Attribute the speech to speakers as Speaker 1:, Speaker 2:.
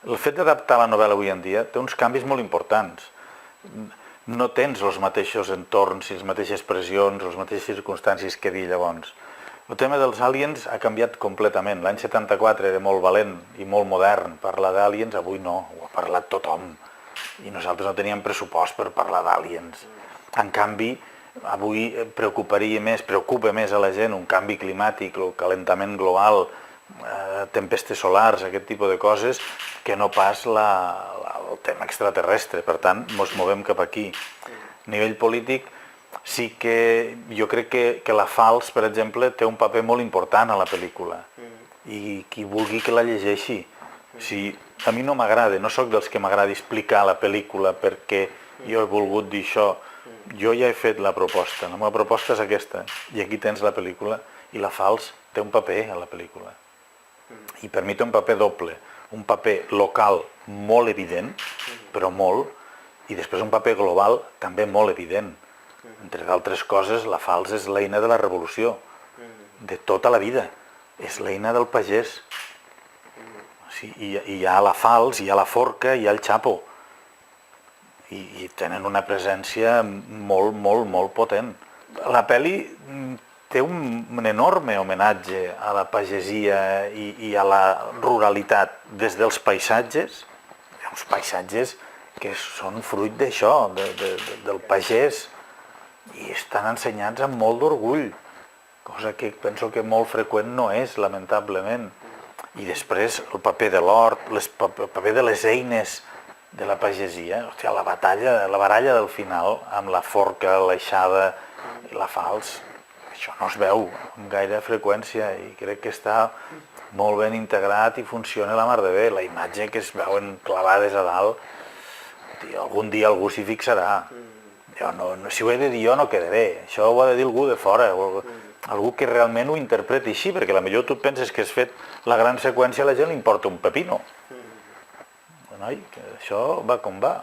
Speaker 1: El fet d'adaptar la novel·la avui en dia té uns canvis molt importants. No tens els mateixos entorns, les mateixes pressions, les mateixes circumstàncies que dir llavors. El tema dels aliens ha canviat completament. L'any 74 era molt valent i molt modern parlar d'aliens, avui no, ho ha parlat tothom. I nosaltres no teníem pressupost per parlar d'aliens. En canvi, avui preocupa més a la gent un canvi climàtic, el calentament global, tempestes solars, aquest tipus de coses, que no pas el tema extraterrestre. Per tant, ens movem cap aquí. A nivell polític, sí que jo crec que la Fals, per exemple, té un paper molt important a la pel·lícula. I qui vulgui que la llegeixi. A mi no m'agrada, no sóc dels que m'agrada explicar la pel·lícula perquè jo he volgut dir això. Jo ja he fet la proposta, la meva proposta és aquesta, i aquí tens la pel·lícula, i la Fals té un paper a la pel·lícula. I per mi té un paper doble, un paper local molt evident, però molt, i després un paper global també molt evident. Entre d'altres coses, la Fals és l'eina de la revolució, de tota la vida, és l'eina del pagès. I hi ha la Fals, hi ha la Forca, hi ha el Chapo, i tenen una presència molt, molt, molt potent. La pel·li té un enorme homenatge a la pagesia i a la ruralitat, des dels paisatges, hi ha uns paisatges que són fruit d'això, del pagès, i estan ensenyats amb molt d'orgull, cosa que penso que molt freqüent no és, lamentablement. I després el paper de l'hort, el paper de les eines de la pagesia, la baralla del final, amb la forca, l'aixada i la Fals, això no es veu amb gaire freqüència i crec que està molt ben integrat i funciona la mar de bé. La imatge que es veuen clavades a dalt, algun dia algú s'hi fixarà. Si ho he de dir jo no queda bé, això ho ha de dir algú de fora, algú que realment ho interpreti així, perquè potser tu penses que has fet la gran seqüència, a la gent li importa un pepino. Noi, això va com va.